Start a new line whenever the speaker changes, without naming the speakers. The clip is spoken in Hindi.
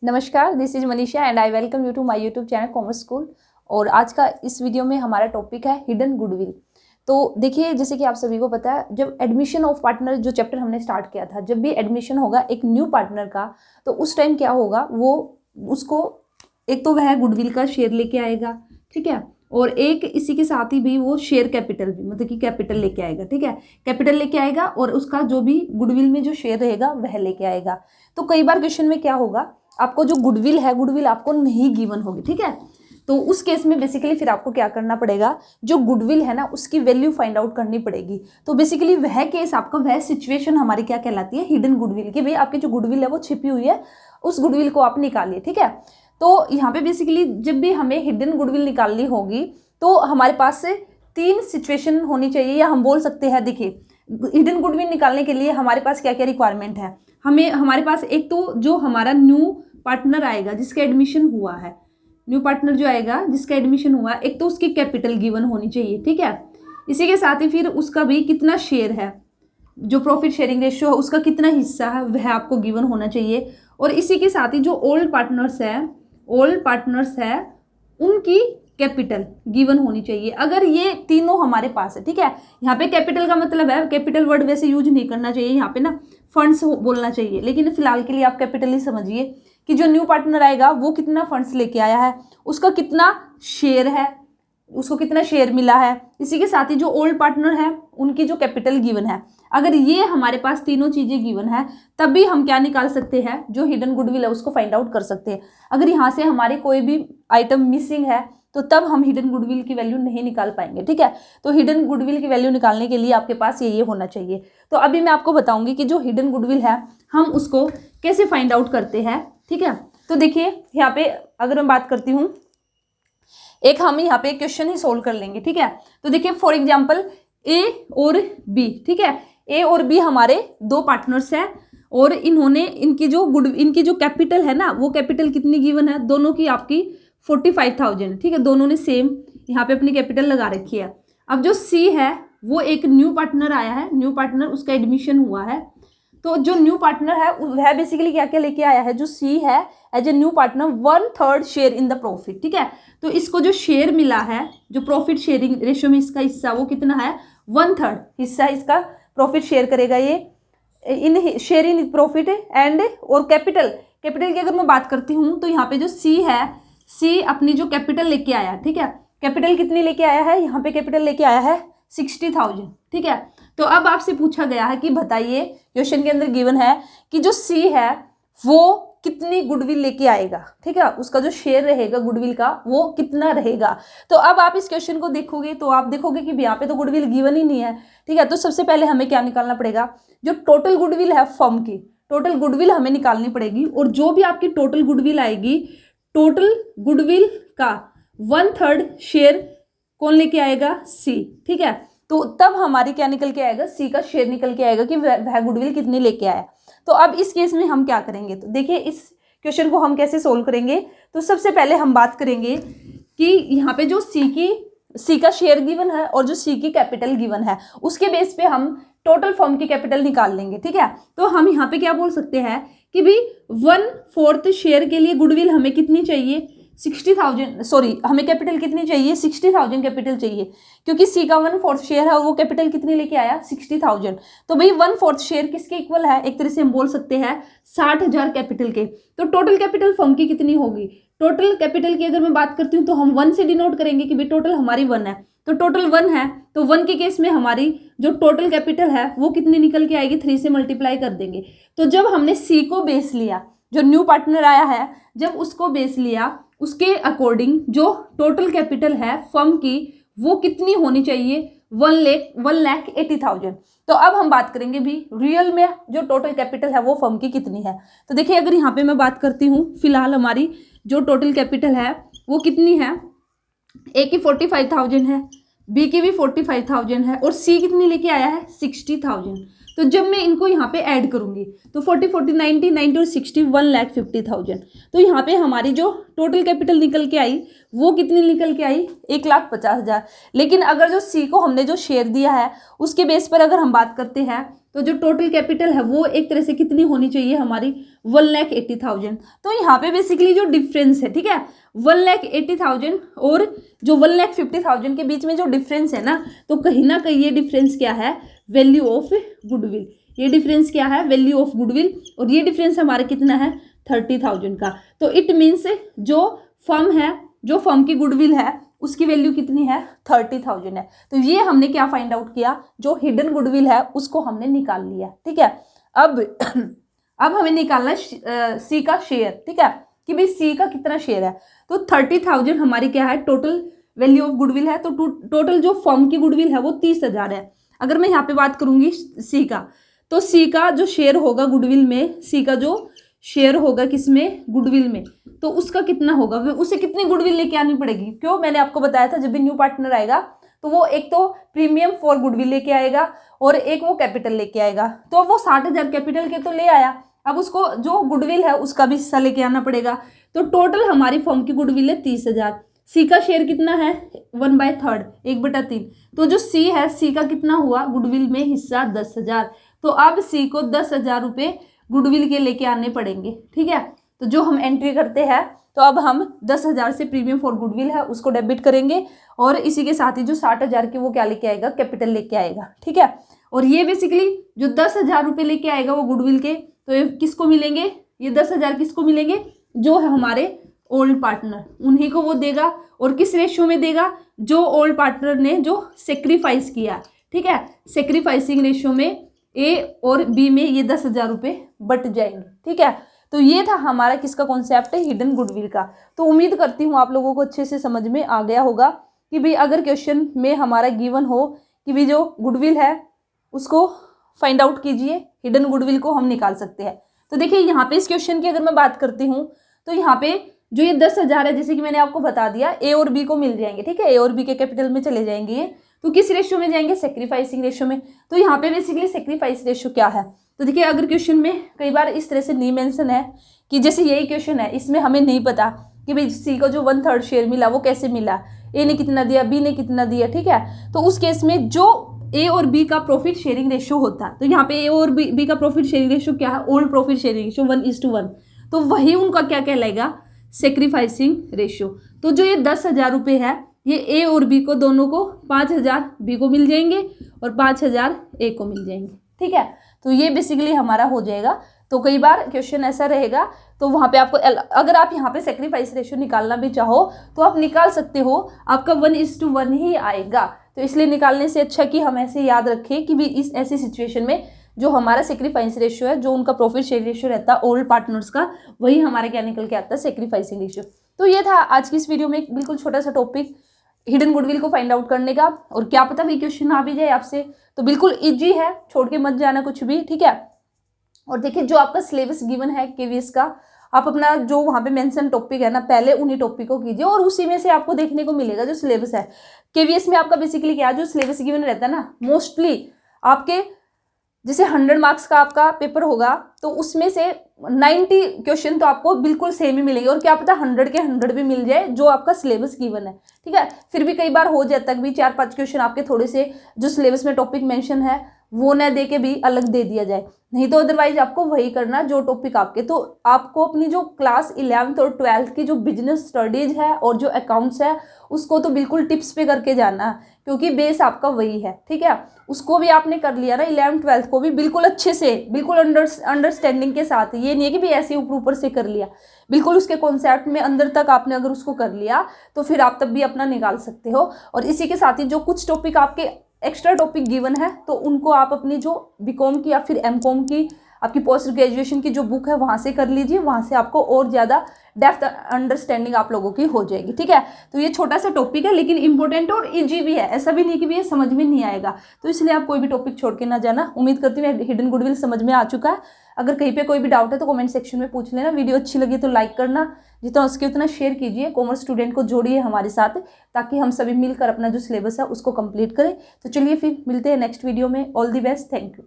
नमस्कार, this is Manisha and I welcome you to my YouTube channel commerce school. और आज का इस वीडियो में हमारा टॉपिक है हिडन गुडविल। तो देखिए, जैसे कि आप सभी को पता है, जब एडमिशन ऑफ पार्टनर जो चैप्टर हमने स्टार्ट किया था, जब भी एडमिशन होगा एक न्यू पार्टनर का, तो उस टाइम क्या होगा, वो उसको एक तो वह गुडविल का शेयर लेके आएगा, ठीक है, और एक इसी के साथ ही भी वो शेयर कैपिटल भी, मतलब कि कैपिटल लेके आएगा, ठीक है, कैपिटल लेके आएगा और उसका जो भी गुडविल में जो शेयर रहेगा वह लेके आएगा। तो कई बार क्वेश्चन में क्या होगा, आपको जो गुडविल है, गुडविल आपको नहीं गिवन होगी, ठीक है, तो उस केस में बेसिकली फिर आपको क्या करना पड़ेगा, जो गुडविल है ना उसकी वैल्यू फाइंड आउट करनी पड़ेगी। तो बेसिकली वह केस आपका, वह सिचुएशन हमारी क्या कहलाती है, हिडन गुडविल की। भाई आपकी जो गुडविल है वो छिपी हुई है, उस गुडविल को आप निकालिए, ठीक है। तो यहाँ पे बेसिकली जब भी हमें हिडन गुडविल निकालनी होगी तो हमारे पास से 3 सिचुएशन होनी चाहिए, या हम बोल सकते हैं, देखिए हिडन गुडविल निकालने के लिए हमारे पास क्या क्या रिक्वायरमेंट है। हमारे पास एक तो जो हमारा न्यू पार्टनर आएगा जिसका एडमिशन हुआ है, न्यू पार्टनर जो आएगा जिसका एडमिशन हुआ, एक तो उसकी कैपिटल गिवन होनी चाहिए, ठीक है। इसी के साथ ही फिर उसका भी कितना शेयर है, जो प्रॉफिट शेयरिंग रेशियो है उसका कितना हिस्सा है वह आपको गिवन होना चाहिए। और इसी के साथ ही जो ओल्ड पार्टनर्स है उनकी कैपिटल गिवन होनी चाहिए। अगर ये तीनों हमारे पास है, ठीक है, यहाँ पे कैपिटल का मतलब है, कैपिटल वर्ड वैसे यूज नहीं करना चाहिए, यहाँ पे ना फंड्स बोलना चाहिए, लेकिन फिलहाल के लिए आप कैपिटल ही समझिए कि जो न्यू पार्टनर आएगा वो कितना फंड्स लेके आया है, उसका कितना शेयर है, उसको कितना शेयर मिला है। इसी के साथ ही जो ओल्ड पार्टनर है उनकी जो कैपिटल गिवन है, अगर ये हमारे पास तीनों चीजें गिवन है तभी हम क्या निकाल सकते हैं, जो हिडन गुडविल है उसको फाइंड आउट कर सकते हैं। अगर यहाँ से हमारे कोई भी आइटम मिसिंग है तो तब हम हिडन गुडविल की वैल्यू नहीं निकाल पाएंगे, ठीक है। तो हिडन गुडविल की वैल्यू निकालने के लिए आपके पास ये होना चाहिए। तो अभी मैं आपको बताऊंगी कि जो हिडन गुडविल है हम उसको कैसे फाइंड आउट करते हैं, ठीक है। तो देखिए यहाँ पे अगर मैं बात करती हूँ, एक हम यहाँ पे एक क्वेश्चन ही सोल्व कर लेंगे, ठीक है। तो देखिए फॉर एग्जाम्पल ए और बी, ठीक है, ए और बी हमारे 2 पार्टनर्स हैं और इनकी जो कैपिटल है ना, वो कैपिटल कितनी गिवन है, दोनों की आपकी 45,000, ठीक है, दोनों ने सेम यहाँ पे अपनी कैपिटल लगा रखी है। अब जो सी है वो एक न्यू पार्टनर आया है, न्यू पार्टनर उसका एडमिशन हुआ है, तो जो न्यू पार्टनर है वह बेसिकली क्या क्या लेके आया है, जो सी है as a new partner 1/3 share in the profit, ठीक है। तो इसको जो शेयर मिला है, जो प्रॉफिट शेयरिंग रेशियो में इसका हिस्सा वो कितना है, 1/3 हिस्सा इसका प्रॉफिट शेयर करेगा ये इन शेयर इन प्रॉफिट एंड। और कैपिटल की अगर मैं बात करती हूँ तो यहाँ पे जो सी है, सी अपनी जो कैपिटल लेके आया, ठीक है, कैपिटल कितनी लेके आया है, यहाँ पे कैपिटल लेके आया है 60,000, ठीक है। तो अब आपसे पूछा गया है कि बताइए, क्वेश्चन के अंदर गिवन है कि जो सी है वो कितनी गुडविल लेके आएगा, ठीक है, उसका जो शेयर रहेगा गुडविल का वो कितना रहेगा। तो अब आप इस क्वेश्चन को देखोगे तो आप देखोगे कि यहाँ पे तो गुडविल गिवन ही नहीं है, ठीक है। तो सबसे पहले हमें क्या निकालना पड़ेगा, जो टोटल गुडविल है फर्म की, टोटल गुडविल हमें निकालनी पड़ेगी। और जो भी आपकी टोटल गुडविल आएगी, टोटल गुडविल का 1/3 शेयर कौन लेके आएगा, सी, ठीक है। तो तब हमारी क्या निकल के आएगा, सी का शेयर निकल के आएगा कि वह गुडविल कितनी लेके आया। तो अब इस केस में हम क्या करेंगे, तो देखिए इस क्वेश्चन को हम कैसे सोल्व करेंगे। तो सबसे पहले हम बात करेंगे कि यहाँ पे जो सी का शेयर गिवन है और जो सी की कैपिटल गिवन है, उसके बेस पे हम टोटल फर्म की कैपिटल निकाल लेंगे, ठीक है। तो हम यहाँ पे क्या बोल सकते हैं कि भाई 1/4 शेयर के लिए गुडविल हमें कितनी चाहिए, 60,000, सॉरी हमें कैपिटल कितनी चाहिए, 60,000 कैपिटल चाहिए, क्योंकि सी का 1/4 शेयर है और वो कैपिटल कितनी लेके आया, 60,000। तो भाई 1/4 शेयर किसके इक्वल है, एक तरह से हम बोल सकते हैं 60,000 कैपिटल के। तो टोटल कैपिटल फर्म की कितनी होगी, टोटल कैपिटल की अगर मैं बात करती हूँ तो हम 1 से डिनोट करेंगे कि भाई टोटल हमारी 1 है, तो टोटल 1 है, तो 1 के केस में हमारी जो टोटल कैपिटल है वो कितनी निकल के आएगी, 3 से मल्टीप्लाई कर देंगे। तो जब हमने सी को बेस लिया, जो न्यू पार्टनर आया है जब उसको बेस लिया, उसके अकॉर्डिंग जो टोटल कैपिटल है फर्म की वो कितनी होनी चाहिए, 1,80,000। तो अब हम बात करेंगे भी रियल में जो टोटल कैपिटल है वो फर्म की कितनी है। तो देखिए अगर यहाँ पे मैं बात करती हूँ, फिलहाल हमारी जो टोटल कैपिटल है वो कितनी है, ए की 45,000 है, बी की भी 45,000 है और सी कितनी लेके आया है, 60,000। तो जब मैं इनको यहाँ पे ऐड करूंगी तो 40 40 90 90 और 60 1,50,000। तो यहाँ पे हमारी जो टोटल कैपिटल निकल के आई वो कितनी निकल के आई, 1,50,000। लेकिन अगर जो सी को हमने जो शेयर दिया है उसके बेस पर अगर हम बात करते हैं तो जो टोटल कैपिटल है वो एक तरह से कितनी होनी चाहिए हमारी 1,80,000। तो यहाँ पे बेसिकली जो डिफरेंस है, ठीक है, 1,80,000 और जो 1,50,000 के बीच में जो डिफरेंस है ना, तो कहीं ना कहीं ये डिफरेंस क्या है, वैल्यू ऑफ गुडविल। ये डिफरेंस क्या है, वैल्यू ऑफ गुडविल, और ये डिफरेंस हमारा कितना है, 30,000 का। तो इट मीन्स जो फर्म है, जो फर्म की गुडविल है उसकी वैल्यू कितनी है, 30,000 है। तो ये हमने क्या फाइंड आउट किया, जो हिडन गुडविल है उसको हमने निकाल लिया, ठीक है। अब हमें निकालना है सी का शेयर, ठीक है, कि भाई सी का कितना शेयर है। तो 30,000 हमारी क्या है, टोटल वैल्यू ऑफ गुडविल है। तो टोटल जो फर्म की गुडविल है वो 30,000 है। अगर मैं यहाँ पे बात करूंगी सी का, तो सी का जो शेयर होगा गुडविल में, सी का जो शेयर होगा किसमें, गुडविल में, तो उसका कितना होगा, उसे कितनी गुडविल लेके आनी पड़ेगी। क्यों, मैंने आपको बताया था जब भी न्यू पार्टनर आएगा तो वो एक तो प्रीमियम फॉर गुडविल लेके आएगा और एक वो कैपिटल लेके आएगा। तो वो 60,000 कैपिटल के तो ले आया, अब उसको जो गुडविल है उसका भी हिस्सा लेके आना पड़ेगा। तो टोटल हमारी फर्म की गुडविल है 30,000। सी का शेयर कितना है, 1/3, 1/3। तो जो सी है, सी का कितना हुआ गुडविल में हिस्सा, 10,000। तो अब सी को 10,000 रुपये गुडविल के लेके आने पड़ेंगे, ठीक है। तो जो हम एंट्री करते हैं, तो अब हम 10,000 से प्रीमियम फॉर गुडविल है उसको डेबिट करेंगे, और इसी के साथ ही जो 60,000 के वो क्या लेके आएगा, कैपिटल लेके आएगा, ठीक है। और ये बेसिकली जो 10,000 रुपये लेके आएगा वो गुडविल के, तो ये किसको मिलेंगे, ये 10,000 किसको मिलेंगे, जो है हमारे ओल्ड पार्टनर, उन्हीं को वो देगा। और किस रेशियो में देगा, जो ओल्ड पार्टनर ने जो सेक्रीफाइस किया, ठीक है, सेक्रीफाइसिंग रेशियो में ए और बी में ये 10,000 रुपये बट जाएंगे, ठीक है। तो ये था हमारा किसका कॉन्सेप्ट है, हिडन गुडविल का। तो उम्मीद करती हूँ आप लोगों को अच्छे से समझ में आ गया होगा कि भाई अगर क्वेश्चन में हमारा गिवन हो कि भाई जो गुडविल है उसको फाइंड आउट कीजिए, हिडन गुडविल को हम निकाल सकते हैं। तो देखिए यहाँ पे इस क्वेश्चन की अगर मैं बात करती हूँ, तो यहाँ पे जो ये 10,000 है, जैसे कि मैंने आपको बता दिया, ए और बी को मिल जाएंगे, ठीक है, ए और बी के कैपिटल में चले जाएंगे ये। तो किस रेशियो में जाएंगे, सेक्रीफाइसिंग रेशियो में। तो यहाँ पे बेसिकली सेक्रीफाइस रेशियो क्या है, तो देखिए अगर क्वेश्चन में कई बार इस तरह से नहीं मेंशन है कि जैसे यही क्वेश्चन है, इसमें हमें नहीं पता कि भाई सी को जो 1/3 शेयर मिला वो कैसे मिला, ए ने कितना दिया, बी ने कितना दिया, ठीक है। तो उस केस में जो ए और बी का प्रॉफिट शेयरिंग रेशियो होता है, तो यहाँ पे ए और बी का प्रॉफिट शेयरिंग रेशियो क्या है, ओल्ड प्रॉफिट शेयरिंग रेशियो 1:1, तो वही उनका क्या कहलाएगा, सेक्रीफाइसिंग रेशियो। तो जो ये 10,000 रुपये है, ये ए और बी को दोनों को 5,000 बी को मिल जाएंगे और 5,000 ए को मिल जाएंगे, ठीक है। तो ये बेसिकली हमारा हो जाएगा। तो कई बार क्वेश्चन ऐसा रहेगा, तो वहाँ पे आपको अगर आप यहाँ पे सेक्रीफाइस रेशियो निकालना भी चाहो तो आप निकाल सकते हो, आपका 1:1 ही आएगा। तो इसलिए निकालने से अच्छा कि हम ऐसे याद रखें कि भी इस ऐसी सिचुएशन में जो हमारा सेक्रीफाइस रेशियो है, जो उनका प्रॉफिट शेयर रेशियो रहता है ओल्ड पार्टनर्स का, वही हमारा क्या निकल के आता है, सेक्रीफाइसिंग रेशियो। तो ये था आज की इस वीडियो में एक बिल्कुल छोटा सा टॉपिक, हिडन गुडविल को फाइंड आउट करने का। और क्या पता भी क्वेश्चन आ भी जाए आपसे, तो बिल्कुल इजी है, छोड़ के मत जाना कुछ भी, ठीक है। और देखिए जो आपका सिलेबस गिवन है केवीएस का, आप अपना जो वहाँ पे मेंशन टॉपिक है ना, पहले उन्हीं टॉपिक को कीजिए और उसी में से आपको देखने को मिलेगा जो सिलेबस है। केवीएस में आपका बेसिकली क्या है, जो सिलेबस गिवन रहता है ना, मोस्टली आपके जैसे 100 मार्क्स का आपका पेपर होगा तो उसमें से 90 क्वेश्चन तो आपको बिल्कुल सेम ही मिलेंगे, और क्या पता 100 के 100 भी मिल जाए जो आपका सिलेबस गिवन है, ठीक है। फिर भी कई बार हो जाता है कि 4-5 क्वेश्चन आपके थोड़े से जो सिलेबस में टॉपिक मेंशन है वो न दे के भी अलग दे दिया जाए, नहीं तो अदरवाइज आपको वही करना जो टॉपिक आपके। तो आपको अपनी जो क्लास 11th और 12th की जो बिजनेस स्टडीज है और जो अकाउंट्स है उसको तो बिल्कुल टिप्स पे करके जाना, क्योंकि बेस आपका वही है, ठीक है। उसको भी आपने कर लिया ना, 11th 12th को भी बिल्कुल अच्छे से, बिल्कुल अंडरस्टैंडिंग के साथ। ये नहीं है कि भी ऐसे ऊपर ऊपर से कर लिया, बिल्कुल उसके कॉन्सेप्ट में अंदर तक आपने अगर उसको कर लिया तो फिर आप तब भी अपना निकाल सकते हो। और इसी के साथ ही जो कुछ टॉपिक आपके एक्स्ट्रा टॉपिक गिवन है तो उनको आप अपनी जो बीकॉम की या फिर एमकॉम की आपकी पोस्ट ग्रेजुएशन की जो बुक है वहाँ से कर लीजिए, वहाँ से आपको और ज़्यादा डेप्थ अंडरस्टैंडिंग आप लोगों की हो जाएगी, ठीक है। तो ये छोटा सा टॉपिक है लेकिन इंपॉर्टेंट और इजी भी है, ऐसा भी नहीं कि भी ये समझ में नहीं आएगा। तो इसलिए आप कोई भी टॉपिक छोड़ के ना जाना। उम्मीद करती हूँ हिडन गुडविल समझ में आ चुका है। अगर कहीं पे कोई भी डाउट है तो कमेंट सेक्शन में पूछ लेना। वीडियो अच्छी लगी तो लाइक करना, जितना उसके उतना शेयर कीजिए, कॉमर्स स्टूडेंट को जोड़िए हमारे साथ, ताकि हम सभी मिलकर अपना जो सिलेबस है उसको कंप्लीट करें। तो चलिए फिर मिलते हैं नेक्स्ट वीडियो में। All the best, thank you.